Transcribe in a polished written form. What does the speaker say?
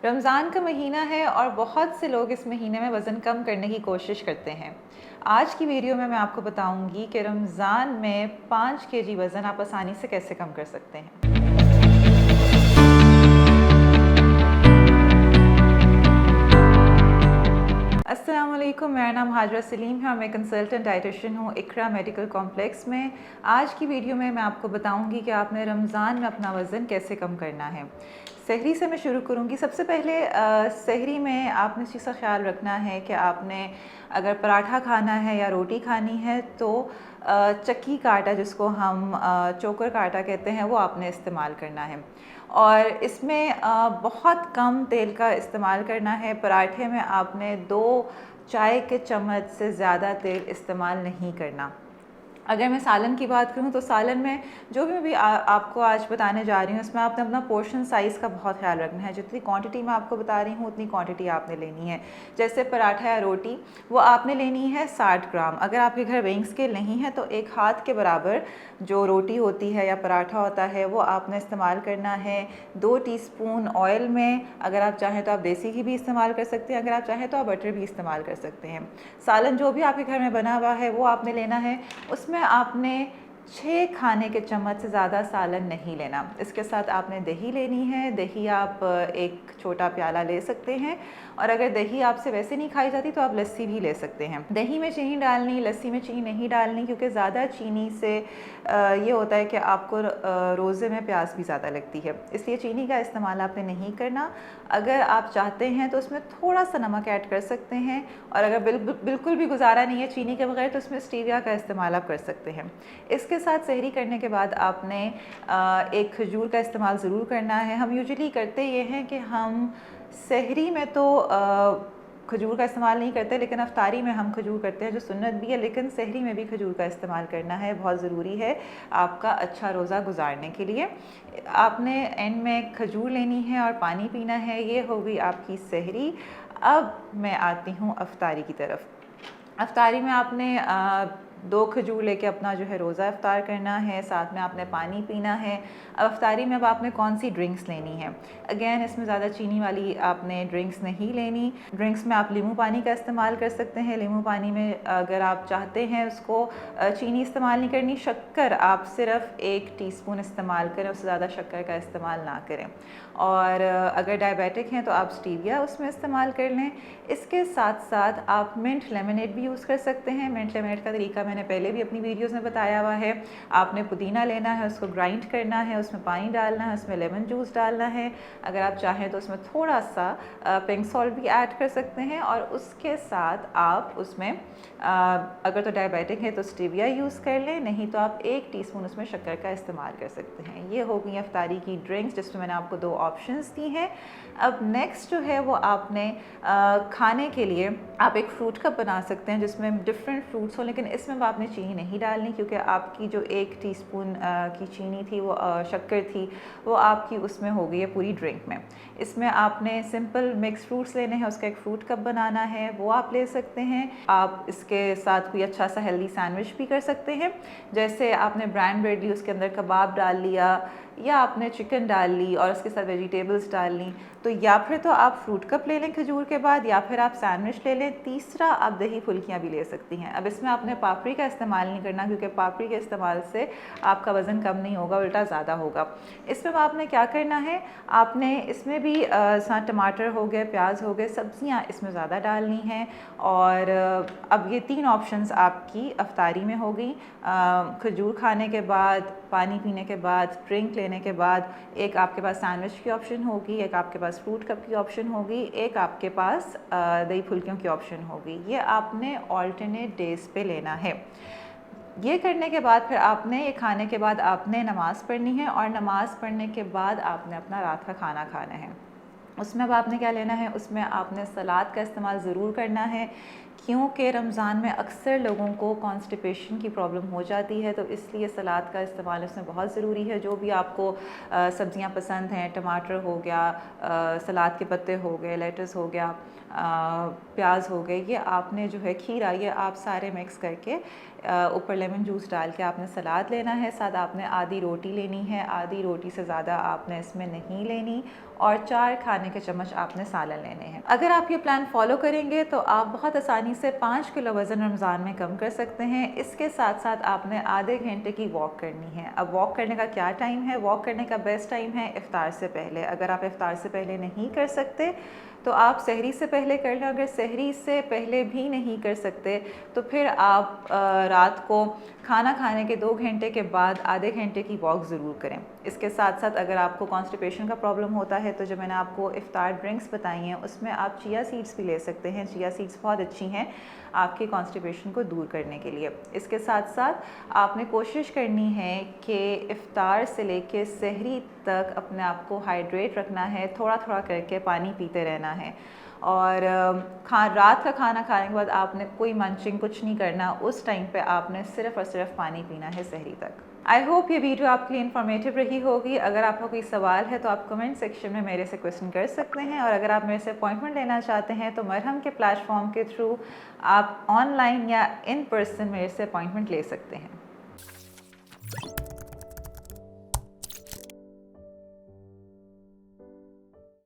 रमज़ान का महीना है और बहुत से लोग इस महीने में वज़न कम करने की कोशिश करते हैं। आज की वीडियो में मैं आपको बताऊंगी कि रमज़ान में 5 केजी वज़न आप आसानी से कैसे कम कर सकते हैं। अस्सलाम वालेकुम, मेरा नाम हाजरा सलीम है और मैं कंसल्टेंट डाइटिशियन हूँ इकरा मेडिकल कॉम्प्लेक्स में। आज की वीडियो में मैं आपको बताऊंगी कि आपने रमज़ान में अपना वज़न कैसे कम करना है। सहरी से मैं शुरू करूँगी। सबसे पहले सहरी में आपने इस चीज़ का ख्याल रखना है कि आपने अगर पराठा खाना है या रोटी खानी है तो चक्की का आटा, जिसको हम चोकर का आटा कहते हैं, वो आपने इस्तेमाल करना है और इसमें बहुत कम तेल का इस्तेमाल करना है। पराठे में आपने 2 चाय के चम्मच से ज़्यादा तेल इस्तेमाल नहीं करना। अगर मैं सालन की बात करूँ तो सालन में जो भी आपको आज बताने जा रही हूँ, उसमें आपने अपना पोर्शन साइज़ का बहुत ख्याल रखना है। जितनी क्वांटिटी मैं आपको बता रही हूँ उतनी क्वांटिटी आपने लेनी है। जैसे पराठा या रोटी, वो आपने लेनी है 60 ग्राम। अगर आपके घर वेइंग स्केल नहीं है तो एक हाथ के बराबर जो रोटी होती है या पराठा होता है वो आपने इस्तेमाल करना है। 2 टीस्पून ऑयल में, अगर आप चाहें तो आप देसी घी भी इस्तेमाल कर सकते हैं, अगर आप चाहें तो आप बटर भी इस्तेमाल कर सकते हैं। सालन जो भी आपके घर में बना हुआ है वो आपने लेना है। उसमें आपने 6 खाने के चम्मच से ज़्यादा सालन नहीं लेना। इसके साथ आपने दही लेनी है। दही आप एक छोटा प्याला ले सकते हैं और अगर दही आपसे वैसे नहीं खाई जाती तो आप लस्सी भी ले सकते हैं। दही में चीनी डालनी, लस्सी में चीनी नहीं डालनी, क्योंकि ज़्यादा चीनी से ये होता है कि आपको रोज़े में प्यास भी ज़्यादा लगती है, इसलिए चीनी का इस्तेमाल आपने नहीं करना। अगर आप चाहते हैं तो उसमें थोड़ा सा नमक ऐड कर सकते हैं और अगर बिल्कुल भी गुजारा नहीं है चीनी के बगैर तो उसमें स्टीविया का इस्तेमाल आप कर सकते हैं। इसके साथ सहरी करने के बाद आपने एक खजूर का इस्तेमाल ज़रूर करना है। हम यूजुअली करते ये हैं कि हम सहरी में तो खजूर का इस्तेमाल नहीं करते, लेकिन अफ्तारी में हम खजूर करते हैं, जो सुन्नत भी है, लेकिन सहरी में भी खजूर का इस्तेमाल करना है, बहुत ज़रूरी है आपका अच्छा रोज़ा गुजारने के लिए। आपने एंड में खजूर लेनी है और पानी पीना है। ये हो गई आपकी सहरी। अब मैं आती हूँ अफ्तारी की तरफ। अफ्तारी में आपने 2 खजूर लेके अपना जो है रोज़ा अफ्तार करना है, साथ में आपने पानी पीना है। अब अफ्तारी में अब आपने कौन सी ड्रिंक्स लेनी है। अगेन इसमें ज़्यादा चीनी वाली आपने ड्रिंक्स नहीं लेनी। ड्रिंक्स में आप नींबू पानी का इस्तेमाल कर सकते हैं। नींबू पानी में अगर आप चाहते हैं उसको चीनी इस्तेमाल नहीं करनी। शक्कर आप सिर्फ 1 टीस्पून इस्तेमाल करें, उससे ज़्यादा शक्कर का इस्तेमाल ना करें। और अगर डायबिटिक हैं तो आप स्टीविया उसमें इस्तेमाल कर लें। इसके साथ साथ आप मिंट लेमनेड भी यूज़ कर सकते हैं। मिंट लेमनेड का तरीका मैंने पहले भी अपनी वीडियोस में बताया हुआ है। आपने पुदीना लेना है, उसको ग्राइंड करना है, उसमें पानी डालना है, उसमें लेमन जूस डालना है। अगर आप चाहें तो उसमें थोड़ा सा पिंक सॉल्ट भी ऐड कर सकते हैं और उसके साथ आप उसमें अगर तो डायबिटिक है तो स्टीविया यूज़ कर लें, नहीं तो आप 1 टीस्पून उसमें शक्कर का इस्तेमाल कर सकते हैं। ये हो गई अफ्तारी की ड्रिंक्स, जिसमें मैंने आपको 2 ऑप्शंस दी हैं। अब नेक्स्ट जो है वो आपने खाने के लिए आप एक फ्रूट कप बना सकते हैं जिसमें डिफरेंट फ्रूट्स हो, लेकिन इसमें आपने चीनी नहीं डालनी, क्योंकि आपकी जो 1 टीस्पून की चीनी थी, वो शक्कर थी, वो आपकी उसमें हो गई है पूरी ड्रिंक में। इसमें आपने सिंपल मिक्स फ्रूट्स लेने हैं, उसका एक फ्रूट कप बनाना है, वो आप ले सकते हैं। आप इसके साथ कोई अच्छा सा हेल्दी सैंडविच भी कर सकते हैं। जैसे आपने ब्रांड ब्रेड ली, उसके अंदर कबाब डाल लिया, या आपने चिकन डाल ली और उसके साथ वेजिटेबल्स डाल ली, तो या फिर तो आप फ्रूट कप ले लें खजूर के बाद, या फिर आप सैंडविच ले लें। तीसरा, आप दही फुल्कियाँ भी ले सकती हैं। अब इसमें आपने पापड़ी का इस्तेमाल नहीं करना, क्योंकि पापड़ी के इस्तेमाल से आपका वज़न कम नहीं होगा, उल्टा ज़्यादा होगा। इसमें आपने क्या करना है, आपने इसमें भी साथ टमाटर हो गए, प्याज हो गए, सब्जियाँ इसमें ज़्यादा डालनी हैं। और अब ये 3 ऑप्शंस आपकी अफ्तारी में हो गई। खजूर खाने के बाद, पानी पीने के बाद, ड्रिंक लेने के बाद, एक आपके पास सैंडविच की ऑप्शन होगी, एक आपके पास फ्रूट कप की ऑप्शन होगी, एक आपके पास दही फुल्कियों की ऑप्शन होगी। ये आपने ऑल्टरनेट डेज़ पे लेना है। ये करने के बाद फिर आपने, ये खाने के बाद आपने नमाज़ पढ़नी है और नमाज़ पढ़ने के बाद आपने अपना रात का खाना खाना है। उसमें अब आपने क्या लेना है, उसमें आपने सलाद का इस्तेमाल ज़रूर करना है, क्योंकि रमज़ान में अक्सर लोगों को कॉन्स्टिपेशन की प्रॉब्लम हो जाती है, तो इसलिए सलाद का इस्तेमाल इसमें बहुत ज़रूरी है। जो भी आपको सब्ज़ियाँ पसंद हैं, टमाटर हो गया, सलाद के पत्ते हो गए, लेटस हो गया, प्याज हो गए, ये आपने जो है खीरा, ये आप सारे मिक्स करके ऊपर लेमन जूस डाल के आपने सलाद लेना है, साथ आपने आधी रोटी लेनी है, आधी रोटी से ज़्यादा आपने इसमें नहीं लेनी, और 4 खाने के चम्मच आपने सालन लेने हैं। अगर आप ये प्लान फॉलो करेंगे तो आप बहुत आसानी से 5 किलो वज़न रमज़ान में कम कर सकते हैं। इसके साथ साथ आपने आधे घंटे की वॉक करनी है। अब वॉक करने का क्या टाइम है? वॉक करने का बेस्ट टाइम है इफ़्तार से पहले। अगर आप इफ़्तार से पहले नहीं कर सकते तो आप सहरी से पहले कर लें। अगर सहरी से पहले भी नहीं कर सकते तो फिर आप रात को खाना खाने के 2 घंटे के बाद आधे घंटे की वॉक ज़रूर करें। इसके साथ साथ अगर आपको कॉन्स्टिपेशन का प्रॉब्लम होता है तो जो मैंने आपको इफ़्तार ड्रिंक्स बताई हैं उसमें आप चिया सीड्स भी ले सकते हैं। चिया सीड्स बहुत अच्छी हैं आपके कॉन्स्टिपेशन को दूर करने के लिए। इसके साथ साथ आपने कोशिश करनी है कि इफ़्तार से लेके सहरी तक अपने आप को हाइड्रेट रखना है, थोड़ा थोड़ा करके पानी पीते रहना है। और रात का खाना खाने के बाद आपने कोई मंचिंग कुछ नहीं करना, उस टाइम पे आपने सिर्फ़ और सिर्फ पानी पीना है सहरी तक। आई होप ये वीडियो आपके लिए इन्फॉर्मेटिव रही होगी। अगर आपका कोई सवाल है तो आप कमेंट सेक्शन में मेरे से क्वेश्चन कर सकते हैं, और अगर आप मेरे से अपॉइंटमेंट लेना चाहते हैं तो मरहम के प्लेटफॉर्म के थ्रू आप ऑनलाइन या इन पर्सन मेरे से अपॉइंटमेंट ले सकते हैं।